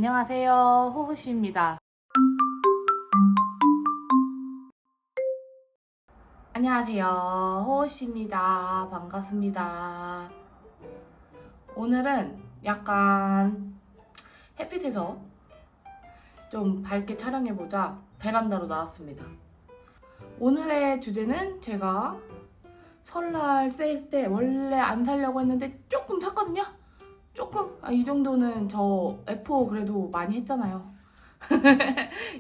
안녕하세요, 호호씨입니다. 안녕하세요, 호호씨입니다. 반갑습니다. 오늘은 약간 햇빛에서 좀 밝게 촬영해보자 베란다로 나왔습니다. 오늘의 주제는 제가 설날 세일 때 원래 안 사려고 했는데 조금 샀거든요. 조금? 이 정도는 저 F5 그래도 많이 했잖아요.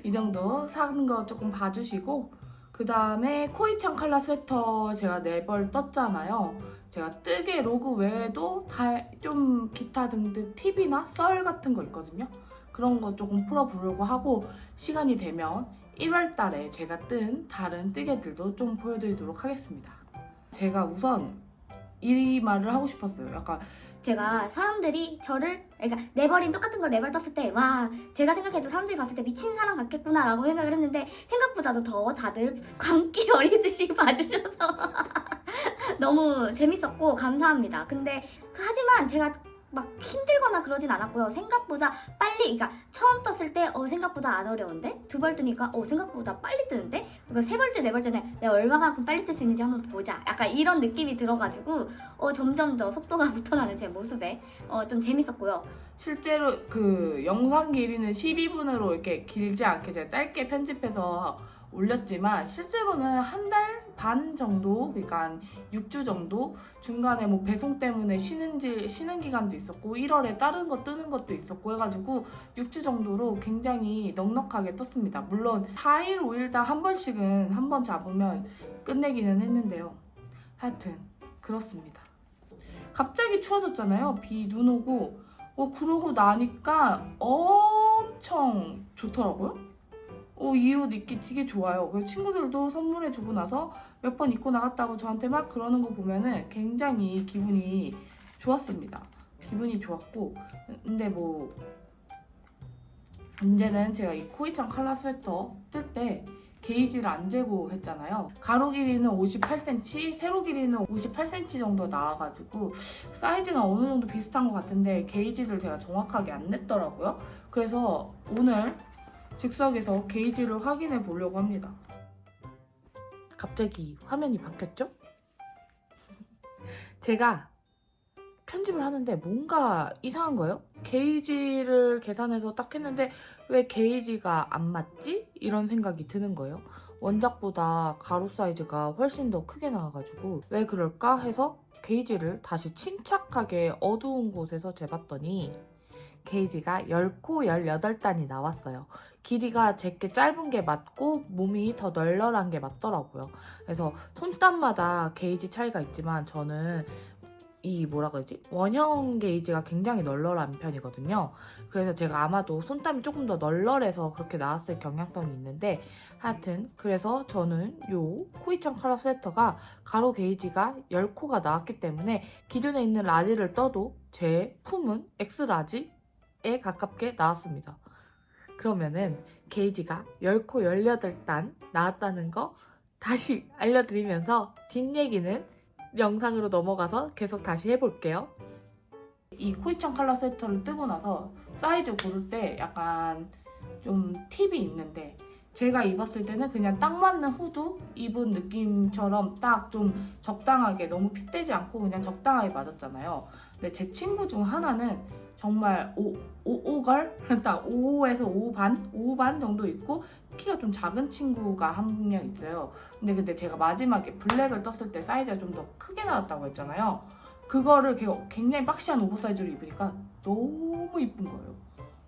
이 정도 산 거 조금 봐주시고, 그 다음에 코이청 칼라 스웨터 제가 4벌 떴잖아요. 제가 뜨개 로그 외에도 좀 기타 등등 팁이나 썰 같은 거 있거든요. 그런 거 조금 풀어보려고 하고, 시간이 되면 1월 달에 제가 뜬 다른 뜨개들도 좀 보여드리도록 하겠습니다. 제가 우선 이 말을 하고 싶었어요. 약간 제가 사람들이 저를, 그러니까 네 벌인 똑같은 걸 4벌 떴을 때, 와, 제가 생각해도 사람들이 봤을 때 미친 사람 같겠구나 라고 생각을 했는데, 생각보다도 더 다들 광기 어리듯이 봐주셔서 너무 재밌었고 감사합니다. 근데 하지만 제가 막 힘들거나 그러진 않았고요. 생각보다 빨리, 그러니까 처음 떴을 때 생각보다 안 어려운데, 2벌 뜨니까 생각보다 빨리 뜨는데, 그리고 3벌째, 4벌째는 내가 얼마만큼 빨리 뜰 수 있는지 한번 보자, 약간 이런 느낌이 들어가지고 점점 더 속도가 붙어나는 제 모습에 좀 재밌었고요. 실제로 그 영상 길이는 12분으로 이렇게 길지 않게 제가 짧게 편집해서 올렸지만, 실제로는 한 달 반 정도, 그러니까 한 6주 정도, 중간에 뭐 배송 때문에 쉬는 기간도 있었고 1월에 다른 거 뜨는 것도 있었고 해가지고 6주 정도로 굉장히 넉넉하게 떴습니다. 물론 4일, 5일당 한 번씩은 한 번 잡으면 끝내기는 했는데요. 하여튼 그렇습니다. 갑자기 추워졌잖아요. 눈 오고 그러고 나니까 엄청 좋더라고요. 이 옷 입기 되게 좋아요. 그래서 친구들도 선물해주고 나서 몇 번 입고 나갔다고 저한테 막 그러는 거 보면은 굉장히 기분이 좋았습니다. 기분이 좋았고, 근데 뭐 문제는 제가 이 코이청 칼라 스웨터 뜰 때 게이지를 안 재고 했잖아요. 가로 길이는 58cm, 세로 길이는 58cm 정도 나와가지고 사이즈가 어느 정도 비슷한 것 같은데 게이지를 제가 정확하게 안 냈더라고요. 그래서 오늘 즉석에서 게이지를 확인해 보려고 합니다. 갑자기 화면이 바뀌었죠? 제가 편집을 하는데 뭔가 이상한 거예요. 게이지를 계산해서 딱 했는데 왜 게이지가 안 맞지? 이런 생각이 드는 거예요. 원작보다 가로 사이즈가 훨씬 더 크게 나와가지고 왜 그럴까 해서 게이지를 다시 침착하게 어두운 곳에서 재봤더니 게이지가 10코 18단이 나왔어요. 길이가 제게 짧은 게 맞고 몸이 더 널널한 게 맞더라고요. 그래서 손땀마다 게이지 차이가 있지만 저는 이 뭐라 그러지? 원형 게이지가 굉장히 널널한 편이거든요. 그래서 제가 아마도 손땀이 조금 더 널널해서 그렇게 나왔을 경향성이 있는데, 하여튼 그래서 저는 요 코이청 칼라 스웨터가 가로 게이지가 10코가 나왔기 때문에 기존에 있는 라지를 떠도 제 품은 X라지에 가깝게 나왔습니다. 그러면은 게이지가 10코 18단 나왔다는 거 다시 알려드리면서 뒷얘기는 영상으로 넘어가서 계속 다시 해볼게요. 이 코이청 칼라 스웨터를 뜨고 나서 사이즈 고를 때 약간 좀 팁이 있는데, 제가 입었을 때는 그냥 딱 맞는 후드 입은 느낌처럼 딱 좀 적당하게, 너무 핏되지 않고 그냥 적당하게 맞았잖아요. 근데 제 친구 중 하나는 정말 5걸? 딱 5에서 5반 정도 있고 키가 좀 작은 친구가 한 명 있어요. 근데 제가 마지막에 블랙을 떴을 때 사이즈가 좀 더 크게 나왔다고 했잖아요. 그거를 굉장히 박시한 오버사이즈로 입으니까 너무 이쁜 거예요.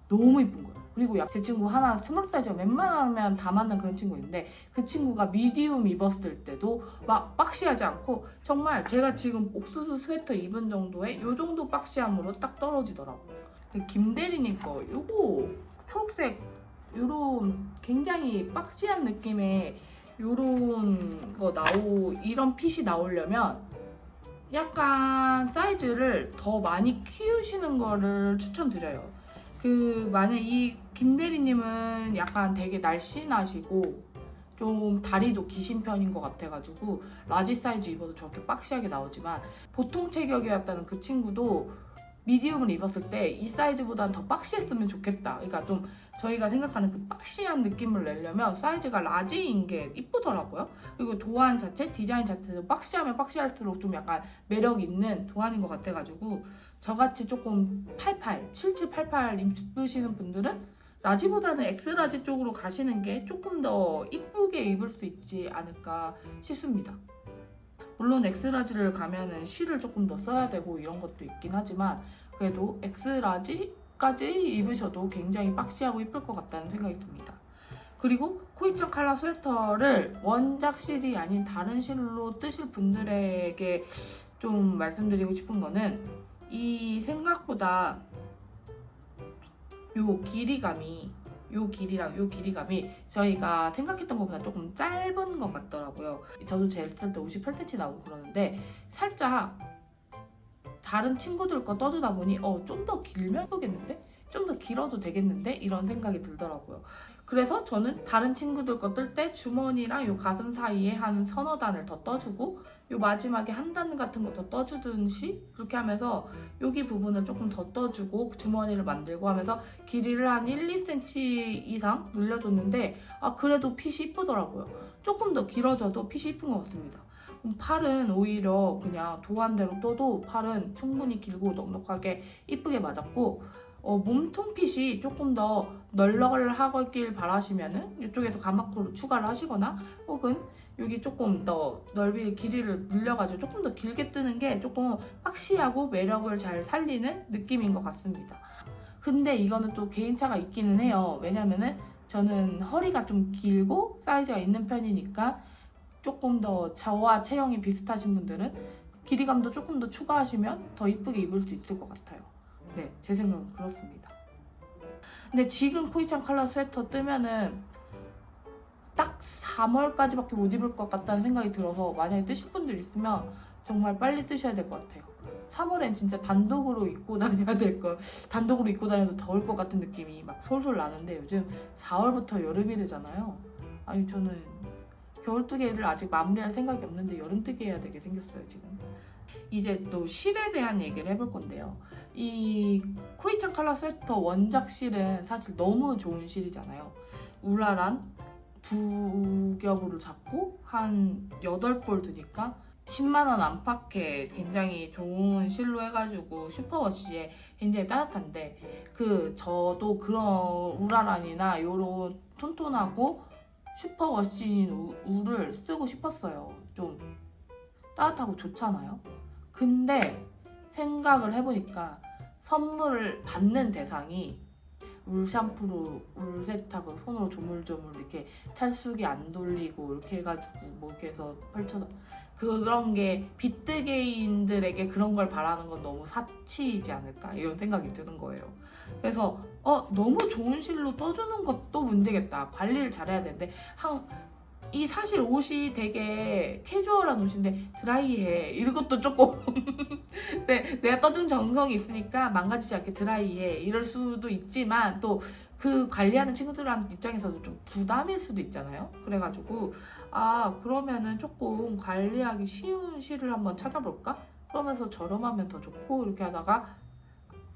너무 이쁜 거예요. 그리고 제 친구 하나 스몰 사이즈가 웬만하면 다 맞는 그런 친구 있는데, 그 친구가 미디움 입었을 때도 막 박시하지 않고 정말 제가 지금 옥수수 스웨터 입은 정도의 요 정도 박시함으로 딱 떨어지더라고요. 김대리님 거 요거 초록색 요런 굉장히 박시한 느낌의 요런 거 이런 핏이 나오려면 약간 사이즈를 더 많이 키우시는 거를 추천드려요. 만약 이 김대리님은 약간 되게 날씬하시고 좀 다리도 기신 편인 것 같아가지고 라지 사이즈 입어도 저렇게 박시하게 나오지만, 보통 체격이었다는 그 친구도 미디움을 입었을 때 이 사이즈보다는 더 박시했으면 좋겠다. 그러니까 좀 저희가 생각하는 그 박시한 느낌을 내려면 사이즈가 라지인 게 이쁘더라고요. 그리고 도안 자체, 디자인 자체도 박시하면 박시할수록 좀 약간 매력 있는 도안인 것 같아가지고 저같이 조금 77, 88 입으시는 분들은 라지보다는 엑스라지 쪽으로 가시는 게 조금 더 이쁘게 입을 수 있지 않을까 싶습니다. 물론 엑스라지를 가면은 실을 조금 더 써야 되고 이런 것도 있긴 하지만 그래도 엑스라지까지 입으셔도 굉장히 박시하고 이쁠 것 같다는 생각이 듭니다. 그리고 코이천 컬러 스웨터를 원작 실이 아닌 다른 실로 뜨실 분들에게 좀 말씀드리고 싶은 거는 이 생각보다 요 길이감이 요 길이랑 요 길이감이 저희가 생각했던 것보다 조금 짧은 것 같더라고요. 저도 젤 쓸 때 58cm 나오고 그러는데 살짝 다른 친구들 거 떠주다 보니 좀 더 길면 예쁘겠는데? 좀 더 길어도 되겠는데? 이런 생각이 들더라고요. 그래서 저는 다른 친구들 거 뜰 때 주머니랑 요 가슴 사이에 한 서너 단을 더 떠주고 요 마지막에 한 단 같은 거 더 떠주듯이 그렇게 하면서 여기 부분을 조금 더 떠주고 주머니를 만들고 하면서 길이를 한 1, 2cm 이상 늘려줬는데 그래도 핏이 이쁘더라고요. 조금 더 길어져도 핏이 이쁜 것 같습니다. 팔은 오히려 그냥 도안대로 떠도 팔은 충분히 길고 넉넉하게 이쁘게 맞았고 몸통 핏이 조금 더 널널하길 바라시면은 이쪽에서 가마코를 추가를 하시거나 혹은 여기 조금 더 넓이 길이를 늘려가지고 조금 더 길게 뜨는 게 조금 박시하고 매력을 잘 살리는 느낌인 것 같습니다. 근데 이거는 또 개인차가 있기는 해요. 왜냐면은 저는 허리가 좀 길고 사이즈가 있는 편이니까 조금 더 저와 체형이 비슷하신 분들은 길이감도 조금 더 추가하시면 더 이쁘게 입을 수 있을 것 같아요. 네, 제 생각은 그렇습니다. 근데 지금 코이천 컬러 스웨터 뜨면은 딱 3월까지밖에 못 입을 것 같다는 생각이 들어서 만약에 뜨실 분들 있으면 정말 빨리 뜨셔야 될 것 같아요. 3월엔 진짜 단독으로 입고 다녀야 될 걸. 단독으로 입고 다녀도 더울 것 같은 느낌이 막 솔솔 나는데 요즘 4월부터 여름이 되잖아요. 아니 저는 겨울뜨개를 아직 마무리할 생각이 없는데 여름뜨개 해야 되게 생겼어요 지금. 이제 또 실에 대한 얘기를 해볼 건데요. 이 코이천 컬러 스웨터 원작 실은 사실 너무 좋은 실이잖아요. 우라란 두 겹으로 잡고 한 8벌 드니까 10만원 안팎에 굉장히 좋은 실로 해가지고 슈퍼워시에 굉장히 따뜻한데 저도 그런 우라란이나 요런 톤톤하고 슈퍼워시인 울을 쓰고 싶었어요. 좀 따뜻하고 좋잖아요. 근데 생각을 해보니까 선물을 받는 대상이 울 샴푸로 울 세탁을 손으로 조물조물 이렇게 탈수기 안 돌리고 이렇게 해가지고 뭐 이렇게 해서 펼쳐서 그런 게 빗뜨개인들에게 그런 걸 바라는 건 너무 사치이지 않을까 이런 생각이 드는 거예요. 그래서 너무 좋은 실로 떠주는 것도 문제겠다. 관리를 잘해야 되는데 이 사실 옷이 되게 캐주얼한 옷인데 드라이해 이런 것도 조금 네, 내가 떠준 정성이 있으니까 망가지지 않게 드라이해 이럴 수도 있지만 또 그 관리하는 친구들한테 입장에서도 좀 부담일 수도 있잖아요. 그래가지고 그러면은 조금 관리하기 쉬운 실을 한번 찾아볼까? 그러면서 저렴하면 더 좋고 이렇게 하다가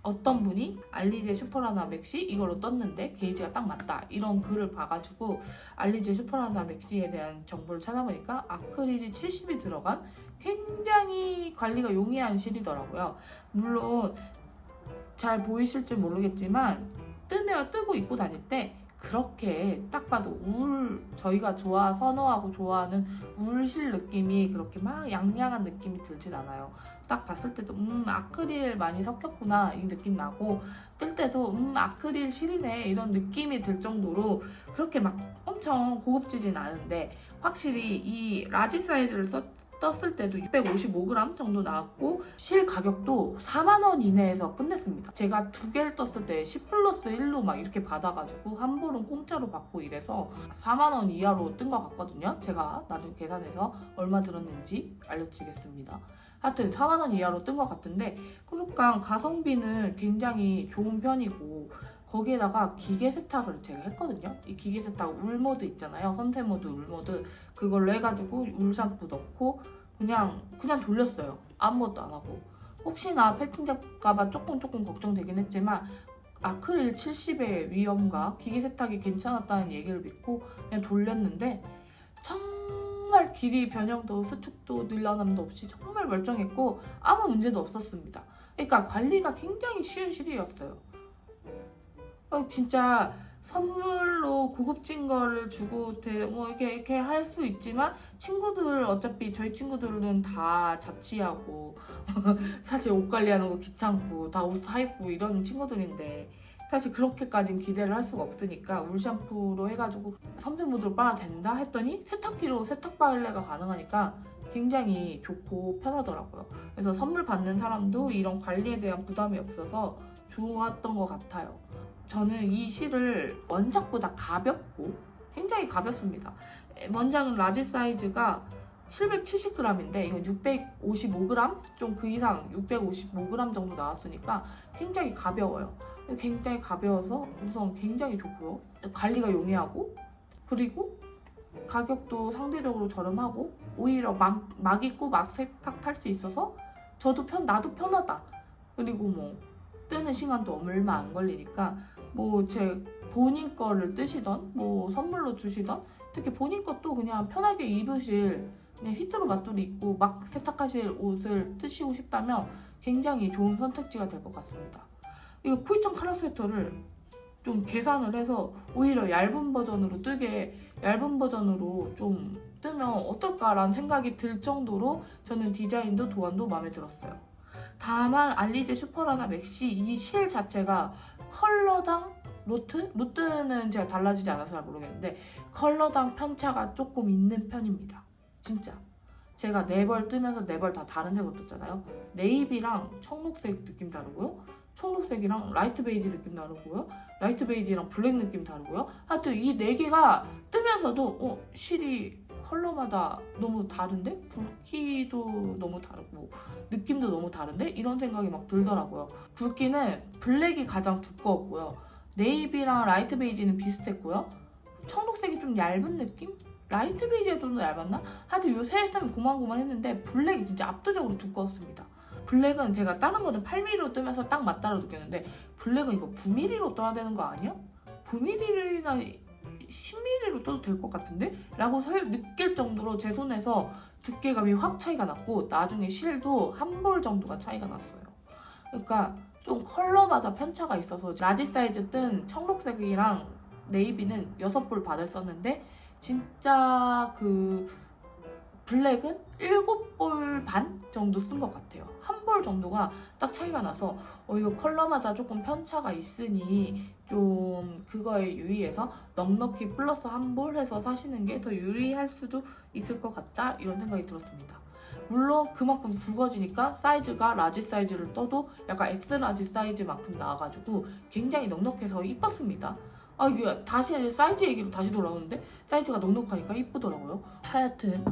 어떤 분이 알리제 슈퍼라나 맥시 이걸로 떴는데 게이지가 딱 맞다 이런 글을 봐가지고 알리제 슈퍼라나 맥시에 대한 정보를 찾아보니까 아크릴이 70이 들어간 굉장히 관리가 용이한 실이더라고요. 물론 잘 보이실지 모르겠지만 뜨고 입고 다닐 때 그렇게 딱 봐도 저희가 선호하고 좋아하는 울실 느낌이 그렇게 막 양양한 느낌이 들진 않아요. 딱 봤을 때도 아크릴 많이 섞였구나 이 느낌 나고 뜰 때도 아크릴 실이네 이런 느낌이 들 정도로 그렇게 막 엄청 고급지진 않은데 확실히 이 라지 사이즈를 떴을 때도 655g 정도 나왔고 실 가격도 4만원 이내에서 끝냈습니다. 제가 2개를 떴을 때 10 플러스 1로 막 이렇게 받아가지고 한 벌은 공짜로 받고 이래서 4만원 이하로 뜬 것 같거든요. 제가 나중에 계산해서 얼마 들었는지 알려드리겠습니다. 하여튼 4만원 이하로 뜬 것 같은데 그러니까 가성비는 굉장히 좋은 편이고 거기에다가 기계 세탁을 제가 했거든요. 이 기계 세탁 울 모드 있잖아요. 선택 모드, 울 모드 그걸로 해가지고 울 샴푸 넣고 그냥 돌렸어요. 아무것도 안 하고 혹시나 펠팅 잡까봐 조금 걱정되긴 했지만 아크릴 70의 위험과 기계 세탁이 괜찮았다는 얘기를 믿고 그냥 돌렸는데 정말 길이 변형도 수축도 늘어남도 없이 정말 멀쩡했고 아무 문제도 없었습니다. 그러니까 관리가 굉장히 쉬운 실이었어요. 진짜 선물로 고급진 거를 주고 뭐 이렇게 할 수 있지만 친구들 어차피 저희 친구들은 다 자취하고 사실 옷 관리하는 거 귀찮고 다 옷 사 입고 이런 친구들인데 사실 그렇게까지는 기대를 할 수가 없으니까 울 샴푸로 해가지고 섬세 모드로 빨아도 된다 했더니 세탁기로 세탁 빨래가 가능하니까 굉장히 좋고 편하더라고요. 그래서 선물 받는 사람도 이런 관리에 대한 부담이 없어서 좋았던 것 같아요. 저는 이 실을 원작보다 가볍고 굉장히 가볍습니다. 원작은 라지 사이즈가 770g인데 이건 655g? 좀 그 이상 655g 정도 나왔으니까 굉장히 가벼워요. 굉장히 가벼워서 우선 굉장히 좋고요. 관리가 용이하고 그리고 가격도 상대적으로 저렴하고 오히려 막 입고 막 세탁할 수 있어서 나도 편하다. 그리고 뭐 뜨는 시간도 얼마 안 걸리니까 뭐 제 본인 거를 뜨시던 뭐 선물로 주시던 특히 본인 것도 그냥 편하게 입으실 그냥 히트로 맞돌이 입고 막 세탁하실 옷을 뜨시고 싶다면 굉장히 좋은 선택지가 될 것 같습니다. 이거 코이천 카라 스웨터를 좀 계산을 해서 오히려 얇은 버전으로 좀 뜨면 어떨까라는 생각이 들 정도로 저는 디자인도 도안도 마음에 들었어요. 다만 알리제 슈퍼라나 맥시 이 실 자체가 컬러당 로트는 제가 달라지지 않아서 잘 모르겠는데 컬러당 편차가 조금 있는 편입니다. 진짜 제가 4벌 뜨면서 4벌 다 다른 색으로 떴잖아요. 네이비랑 청록색 느낌 다르고요, 청록색이랑 라이트 베이지 느낌 다르고요, 라이트 베이지랑 블랙 느낌 다르고요. 하여튼 이 4개가 뜨면서도 실이 컬러마다 너무 다른데? 굵기도 너무 다르고 느낌도 너무 다른데? 이런 생각이 막 들더라고요. 굵기는 블랙이 가장 두꺼웠고요, 네이비랑 라이트 베이지는 비슷했고요, 청록색이 좀 얇은 느낌? 라이트 베이지가 좀 더 얇았나? 하여튼 요 셋은 고만고만했는데 블랙이 진짜 압도적으로 두꺼웠습니다. 블랙은 제가 다른 거는 8mm로 뜨면서 딱 맞다고 느꼈는데 블랙은 이거 9mm로 떠야 되는 거 아니야? 9mm나 10mm로 떠도 될 것 같은데? 라고 느낄 정도로 제 손에서 두께감이 확 차이가 났고 나중에 실도 한 볼 정도가 차이가 났어요. 그러니까 좀 컬러마다 편차가 있어서 라지 사이즈 뜬 청록색이랑 네이비는 6볼 반을 썼는데 진짜 그 블랙은 7볼 반 정도 쓴 것 같아요. 한 볼 정도가 딱 차이가 나서 이거 컬러마다 조금 편차가 있으니 좀 그거에 유의해서 넉넉히 플러스 한 볼 해서 사시는 게 더 유리할 수도 있을 것 같다 이런 생각이 들었습니다. 물론 그만큼 굵어지니까 사이즈가 라지 사이즈를 떠도 약간 X라지 사이즈만큼 나와가지고 굉장히 넉넉해서 이뻤습니다. 이게 다시 사이즈 얘기로 다시 돌아오는데 사이즈가 넉넉하니까 이쁘더라고요. 하여튼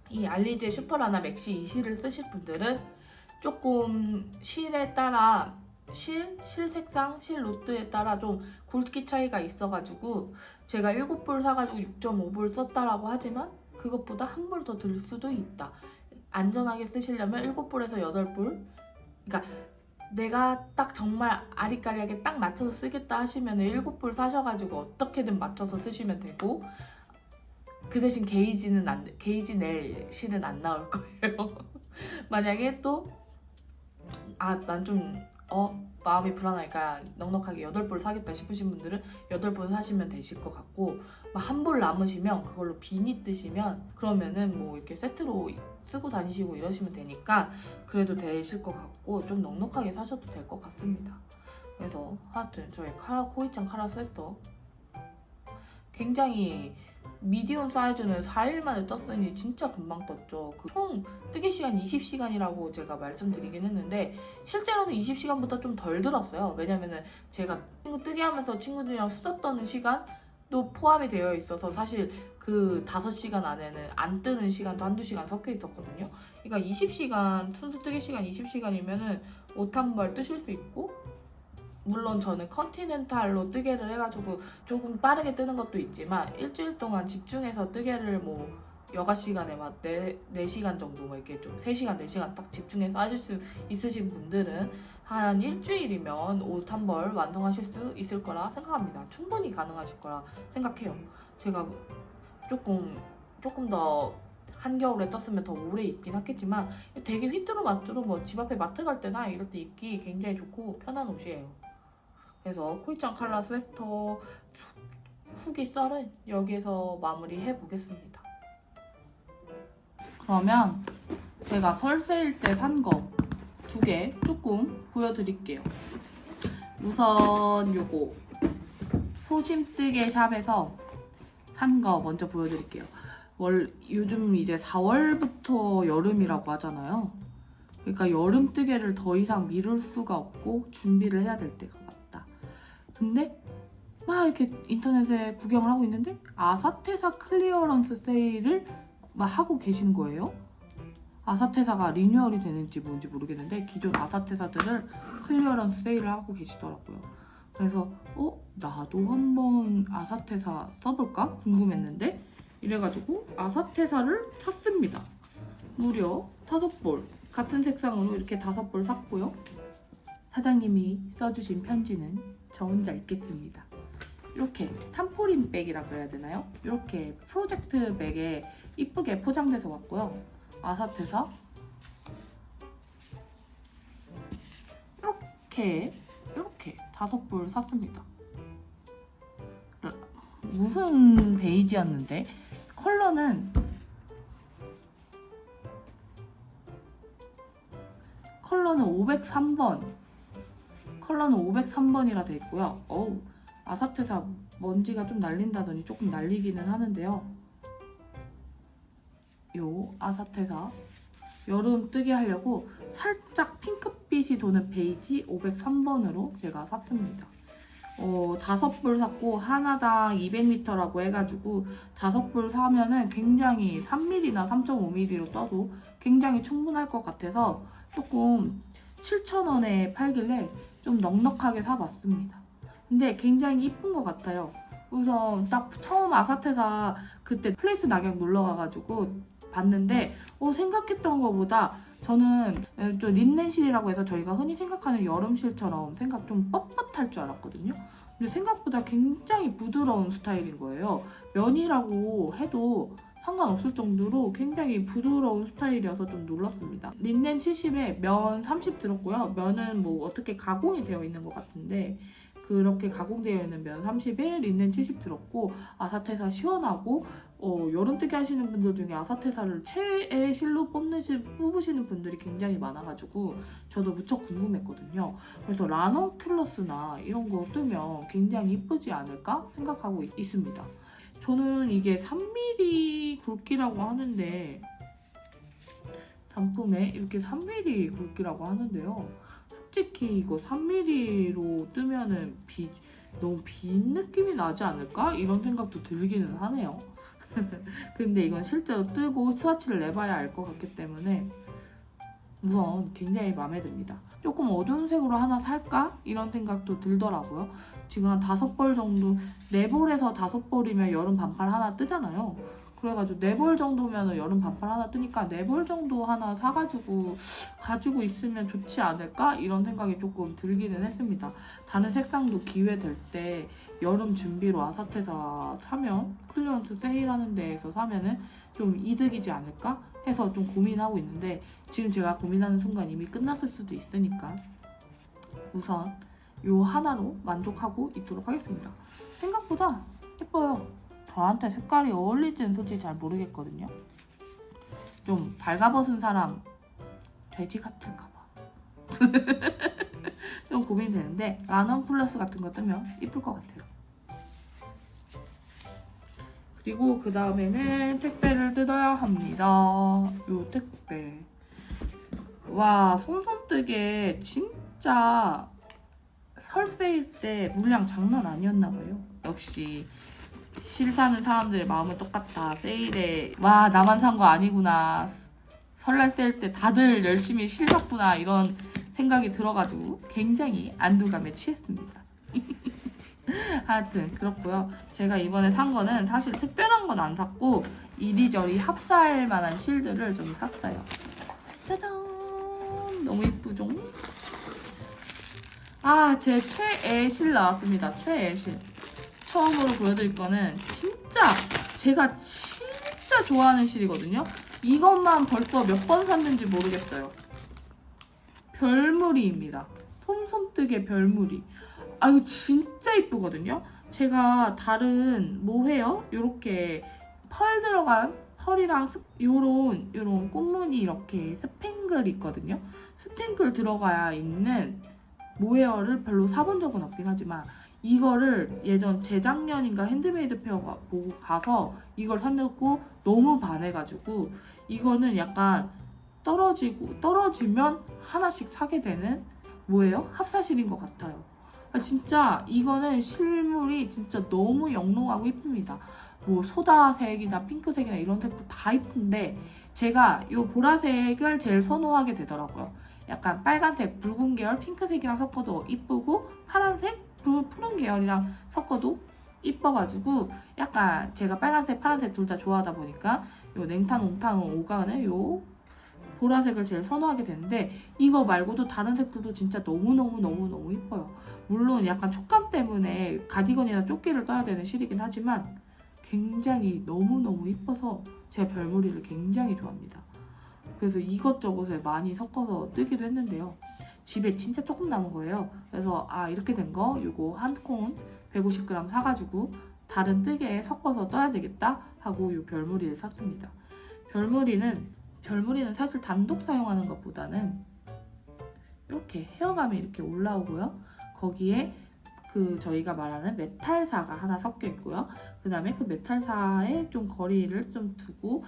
이 알리제 슈퍼라나 맥시 이 실을 쓰실 분들은 조금 실에 따라 실 색상, 실 로트에 따라 좀 굵기 차이가 있어가지고 제가 7볼 사가지고 6.5볼 썼다라고 하지만 그것보다 한 볼 더 들 수도 있다. 안전하게 쓰시려면 7볼에서 8볼, 그러니까 내가 딱 정말 아리까리하게 딱 맞춰서 쓰겠다 하시면 7볼 사셔가지고 어떻게든 맞춰서 쓰시면 되고 그 대신 게이지 낼 실은 안 나올 거예요. 만약에 또 난 좀 마음이 불안하니까 넉넉하게 8볼 사겠다 싶으신 분들은 8볼 사시면 되실 것 같고 한 볼 남으시면 그걸로 비니 뜨시면 그러면은 뭐 이렇게 세트로 쓰고 다니시고 이러시면 되니까 그래도 되실 것 같고 좀 넉넉하게 사셔도 될 것 같습니다. 그래서 하여튼 저희 코이짱 카라 스웨터 굉장히 미디움 사이즈는 4일 만에 떴으니 진짜 금방 떴죠. 총 뜨개 시간 20시간이라고 제가 말씀드리긴 했는데 실제로는 20시간보다 좀 덜 들었어요. 왜냐면은 제가 친구 뜨개 하면서 친구들이랑 수다 떠는 시간도 포함이 되어 있어서 사실 그 5시간 안에는 안 뜨는 시간도 한두 시간 섞여 있었거든요. 그러니까 20시간, 순수 뜨개 시간 20시간이면은 옷 한 벌 뜨실 수 있고 물론 저는 컨티넨탈로 뜨개를 해가지고 조금 빠르게 뜨는 것도 있지만 일주일 동안 집중해서 뜨개를 뭐 여가 시간에 막 4시간 정도 뭐 이렇게 좀 3시간, 4시간 딱 집중해서 하실 수 있으신 분들은 한 일주일이면 옷 한 벌 완성하실 수 있을 거라 생각합니다. 충분히 가능하실 거라 생각해요. 제가 조금 더 한겨울에 떴으면 더 오래 입긴 하겠지만 되게 휘뚜루마뚜루 뭐 집 앞에 마트 갈 때나 이럴 때 입기 굉장히 좋고 편한 옷이에요. 그래서 코이짱 칼라 스웨터 후기 썰은 여기에서 마무리해 보겠습니다. 그러면 제가 설세일 때 산 거 2개 조금 보여드릴게요. 우선 요거 소심뜨개 샵에서 산 거 먼저 보여드릴게요. 요즘 이제 4월부터 여름이라고 하잖아요. 그러니까 여름 뜨개를 더 이상 미룰 수가 없고 준비를 해야 될 때가 왔다. 근데 막 이렇게 인터넷에 구경을 하고 있는데 아사테사 클리어런스 세일을 막 하고 계신 거예요. 아사테사가 리뉴얼이 되는지 뭔지 모르겠는데 기존 아사테사들을 클리어런스 세일을 하고 계시더라고요. 그래서 나도 한번 아사테사 써볼까 궁금했는데 이래가지고 아사테사를 샀습니다. 무려 5볼 같은 색상으로 이렇게 5볼 샀고요. 사장님이 써주신 편지는 저 혼자 읽겠습니다. 이렇게 탐포린 백이라고 해야 되나요? 이렇게 프로젝트 백에 이쁘게 포장돼서 왔고요. 아사테사 이렇게 5볼 샀습니다. 무슨 베이지였는데 컬러는 503번 컬러는 503번이라 돼 있고요. 아사테사 먼지가 좀 날린다더니 조금 날리기는 하는데요. 요 아사테사 여름 뜨게 하려고 살짝 핑크빛이 도는 베이지 503번으로 제가 샀습니다. 5불 샀고 하나당 200m라고 해가지고 5불 사면은 굉장히 3mm나 3.5mm로 떠도 굉장히 충분할 것 같아서 조금 7,000원에 팔길래 좀 넉넉하게 사봤습니다. 근데 굉장히 이쁜 것 같아요. 우선 딱 처음 아사테사 그때 플레이스 낙엽 놀러 가가지고 봤는데 생각했던 것보다 저는 좀 린넨실이라고 해서 저희가 흔히 생각하는 여름실처럼 좀 뻣뻣할 줄 알았거든요. 근데 생각보다 굉장히 부드러운 스타일인 거예요. 면이라고 해도 상관없을 정도로 굉장히 부드러운 스타일이어서 좀 놀랐습니다. 린넨 70에 면 30 들었고요. 면은 뭐 어떻게 가공이 되어 있는 것 같은데 그렇게 가공되어 있는 면 30에 린넨 70 들었고 아사테사 시원하고 여름뜨기 하시는 분들 중에 아사테사를 최애 실로 뽑으시는 분들이 굉장히 많아가지고 저도 무척 궁금했거든요. 그래서 라넌큘러스나 이런 거 뜨면 굉장히 이쁘지 않을까 생각하고 있습니다. 저는 이게 3mm 굵기라고 하는데 단품에 이렇게 3mm 굵기라고 하는데요. 솔직히 이거 3mm로 뜨면은 너무 빈 느낌이 나지 않을까? 이런 생각도 들기는 하네요. 근데 이건 실제로 뜨고 스와치를 내봐야 알 것 같기 때문에 우선 굉장히 마음에 듭니다. 조금 어두운 색으로 하나 살까? 이런 생각도 들더라고요. 지금 한 5벌 정도, 4벌에서 5벌이면 여름 반팔 하나 뜨잖아요. 그래가지고 4벌 정도면 여름 반팔 하나 뜨니까 4벌 정도 하나 사가지고 가지고 있으면 좋지 않을까? 이런 생각이 조금 들기는 했습니다. 다른 색상도 기회 될 때 여름 준비로 아사테사 사면 클리어런스 세일하는 데에서 사면은 좀 이득이지 않을까? 해서 좀 고민하고 있는데 지금 제가 고민하는 순간 이미 끝났을 수도 있으니까 우선 요 하나로 만족하고 있도록 하겠습니다. 생각보다 예뻐요. 저한테 색깔이 어울릴지는 솔직히 잘 모르겠거든요. 좀 발가벗은 사람 돼지 같을까 봐. 좀 고민되는데 라넌플러스 같은 거 뜨면 이쁠 것 같아요. 그리고 그 다음에는 택배를 뜯어야 합니다. 요 택배. 와, 손뜨개 진짜 설세일 때 물량 장난 아니었나봐요. 역시 실 사는 사람들의 마음은 똑같다. 세일에 와 나만 산 거 아니구나. 설날 세일 때 다들 열심히 실 샀구나. 이런 생각이 들어가지고 굉장히 안도감에 취했습니다. 하여튼 그렇고요. 제가 이번에 산 거는 사실 특별한 건 안 샀고 이리저리 합사할 만한 실들을 좀 샀어요. 짜잔! 너무 이쁘죠? 아, 제 최애 실 나왔습니다. 최애 실. 처음으로 보여드릴 거는 제가 진짜 좋아하는 실이거든요. 이것만 벌써 몇 번 샀는지 모르겠어요. 별무리입니다. 솜솜뜨개 별무리. 아, 이거 진짜 이쁘거든요. 제가 다른 모헤어 요렇게 펄 들어간 펄이랑 요런 꽃무늬 이렇게 스팽글 있거든요. 스팽글 들어가야 있는 모헤어를 별로 사본 적은 없긴 하지만 이거를 예전 재작년인가 핸드메이드 페어 보고 가서 이걸 사놓고 너무 반해가지고 이거는 약간 떨어지면 하나씩 사게 되는 뭐예요? 합사실인 것 같아요. 아, 진짜 이거는 실물이 진짜 너무 영롱하고 이쁩니다. 뭐 소다색이나 핑크색이나 이런 색도 다 이쁜데 제가 이 보라색을 제일 선호하게 되더라고요. 약간 빨간색, 붉은 계열, 핑크색이랑 섞어도 이쁘고 파란색, 푸른 계열이랑 섞어도 이뻐가지고 약간 제가 빨간색, 파란색 둘 다 좋아하다 보니까 요 냉탄, 옹탄, 오가는 요 보라색을 제일 선호하게 되는데 이거 말고도 다른 색들도 진짜 너무너무 이뻐요. 물론 약간 촉감 때문에 가디건이나 조끼를 떠야 되는 실이긴 하지만 굉장히 너무너무 이뻐서 제가 별무리를 굉장히 좋아합니다. 그래서 이것저것에 많이 섞어서 뜨기도 했는데요. 집에 진짜 조금 남은 거예요. 그래서 이렇게 된 거 요거 한 콘 150g 사가지고 다른 뜨개에 섞어서 떠야 되겠다 하고 요 별무리를 샀습니다. 별무리는 사실 단독 사용하는 것보다는 이렇게 헤어감이 이렇게 올라오고요. 거기에 그 저희가 말하는 메탈사가 하나 섞여 있고요. 그 다음에 그 메탈사에 좀 거리를 좀 두고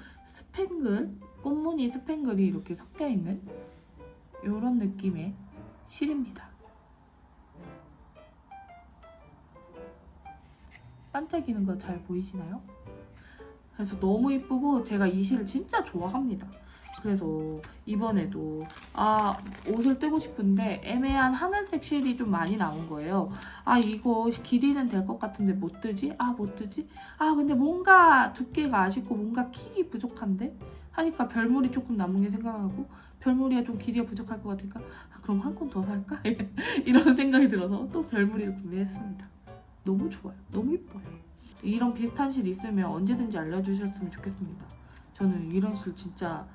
꽃무늬 스팽글이 이렇게 섞여 있는 이런 느낌의 실입니다. 반짝이는 거 잘 보이시나요? 그래서 너무 이쁘고 제가 이 실을 진짜 좋아합니다. 그래서 이번에도 옷을 뜨고 싶은데 애매한 하늘색 실이 좀 많이 나온 거예요. 이거 길이는 될 것 같은데 못 뜨지? 근데 뭔가 두께가 아쉽고 뭔가 킥이 부족한데? 하니까 별무리 조금 남은 게 생각하고 별무리가 좀 길이가 부족할 것 같으니까 그럼 한 콘 더 살까? 이런 생각이 들어서 또 별무리를 구매했습니다. 너무 좋아요. 너무 이뻐요. 이런 비슷한 실 있으면 언제든지 알려주셨으면 좋겠습니다. 저는 이런 실 진짜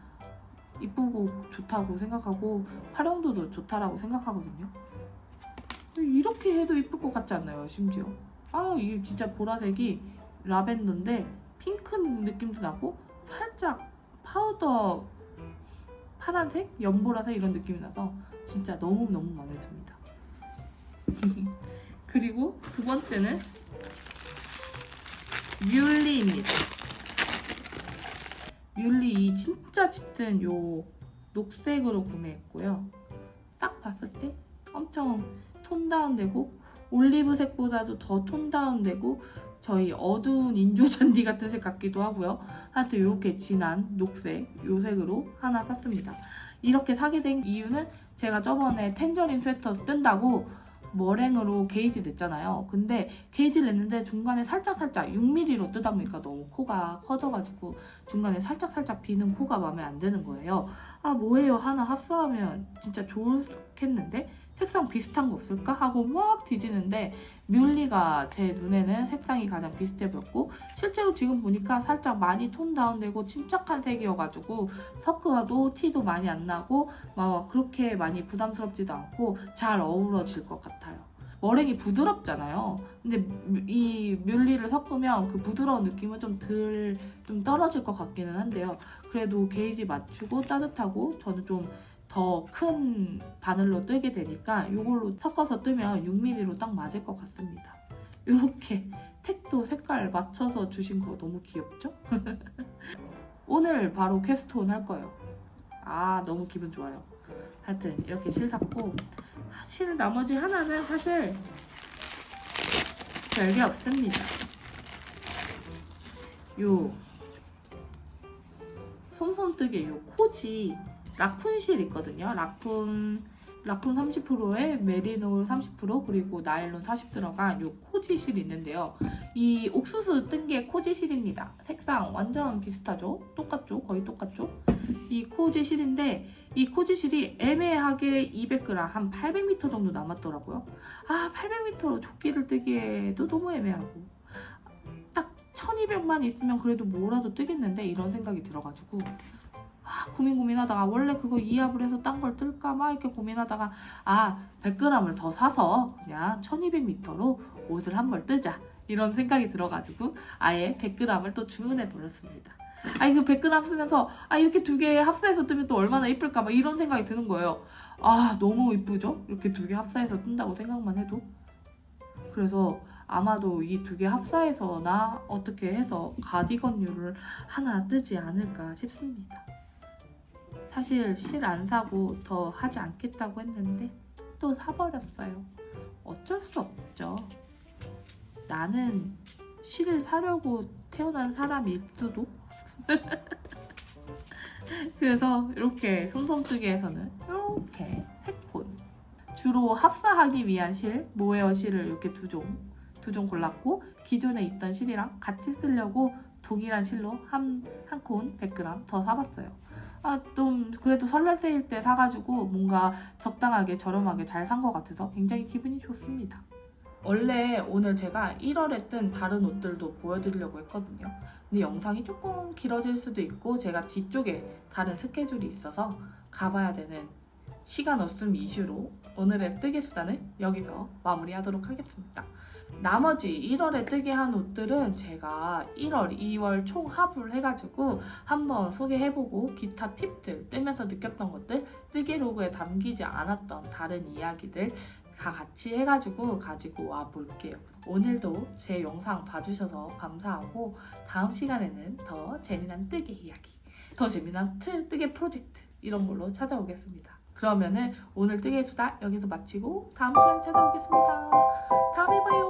이쁘고 좋다고 생각하고 활용도도 좋다라고 생각하거든요. 이렇게 해도 이쁠 것 같지 않나요? 심지어 이게 진짜 보라색이 라벤더인데 핑크 느낌도 나고 살짝 파우더 파란색? 연보라색 이런 느낌이 나서 진짜 너무너무 마음에 듭니다. 그리고 두 번째는 뮬리입니다. 뮬리 이 진짜 짙은 요 녹색으로 구매했고요. 딱 봤을 때 엄청 톤 다운되고 올리브색보다도 더 톤 다운되고 저희 어두운 인조잔디 같은 색 같기도 하고요. 하여튼 이렇게 진한 녹색 요 색으로 하나 샀습니다. 이렇게 사게 된 이유는 제가 저번에 텐저린 스웨터 뜬다고 머랭으로 게이지 냈잖아요. 근데 게이지를 냈는데 중간에 살짝 6mm로 뜨다 보니까 너무 코가 커져가지고 중간에 살짝 비는 코가 마음에 안 드는 거예요. 뭐예요? 하나 합수하면 진짜 좋겠는데? 색상 비슷한 거 없을까? 하고 막 뒤지는데 뮬리가 제 눈에는 색상이 가장 비슷해 보였고 실제로 지금 보니까 살짝 많이 톤 다운되고 침착한 색이어가지고 서크와도 티도 많이 안 나고 막 그렇게 많이 부담스럽지도 않고 잘 어우러질 것 같아요. 머랭이 부드럽잖아요. 근데 이 뮬리를 섞으면 그 부드러운 느낌은 좀 떨어질 것 같기는 한데요. 그래도 게이지 맞추고 따뜻하고 저는 좀 더 큰 바늘로 뜨게 되니까 이걸로 섞어서 뜨면 6mm로 딱 맞을 것 같습니다. 이렇게 택도 색깔 맞춰서 주신 거 너무 귀엽죠? 오늘 바로 캐스트온 할 거예요. 너무 기분 좋아요. 하여튼 이렇게 실 샀고 실 나머지 하나는 사실 별게 없습니다. 요 솜솜뜨개 요 코지 라쿤 실 있거든요. 라쿤 라톤 30%에 메리놀 30% 그리고 나일론 40 들어간 요 코지실이 있는데요. 이 옥수수 뜬 게 코지실입니다. 색상 완전 비슷하죠? 똑같죠? 거의 똑같죠? 이 코지실인데 이 코지실이 애매하게 200g 한 800m 정도 남았더라고요. 800m로 조끼를 뜨기에도 너무 애매하고 딱 1200만 있으면 그래도 뭐라도 뜨겠는데 이런 생각이 들어가지고 고민하다가 원래 그거 이합을 해서 딴 걸 뜰까 막 이렇게 고민하다가 100g을 더 사서 그냥 1200m로 옷을 한 벌 뜨자 이런 생각이 들어가지고 아예 100g을 또 주문해 버렸습니다. 그 100g 쓰면서 이렇게 두 개 합사해서 뜨면 또 얼마나 이쁠까 막 이런 생각이 드는 거예요. 너무 이쁘죠? 이렇게 두 개 합사해서 뜬다고 생각만 해도. 그래서 아마도 이 두 개 합사해서나 어떻게 해서 가디건류를 하나 뜨지 않을까 싶습니다. 사실 실 안 사고 더 하지 않겠다고 했는데 또 사버렸어요. 어쩔 수 없죠. 나는 실을 사려고 태어난 사람일 수도. 그래서 이렇게 솜솜뜨기에서는 이렇게 3콘 주로 합사하기 위한 실, 모헤어 실을 이렇게 두 종 골랐고 기존에 있던 실이랑 같이 쓰려고 동일한 실로 한 콘 100g 더 사봤어요. 좀 그래도 설날 세일 때 사가지고 뭔가 적당하게 저렴하게 잘 산 것 같아서 굉장히 기분이 좋습니다. 원래 오늘 제가 1월에 뜬 다른 옷들도 보여드리려고 했거든요. 근데 영상이 조금 길어질 수도 있고 제가 뒤쪽에 다른 스케줄이 있어서 가봐야 되는 시간 없음 이슈로 오늘의 뜨개 수단은 여기서 마무리하도록 하겠습니다. 나머지 1월에 뜨게 한 옷들은 제가 1월, 2월 총합을 해가지고 한번 소개해보고 기타 팁들, 뜨면서 느꼈던 것들, 뜨개 로그에 담기지 않았던 다른 이야기들 다 같이 해가지고 가지고 와 볼게요. 오늘도 제 영상 봐주셔서 감사하고 다음 시간에는 더 재미난 뜨개 이야기, 더 재미난 뜨개 프로젝트 이런 걸로 찾아오겠습니다. 그러면은 오늘 뜨개 수다 여기서 마치고 다음 시간에 찾아오겠습니다. 다음에 봐요.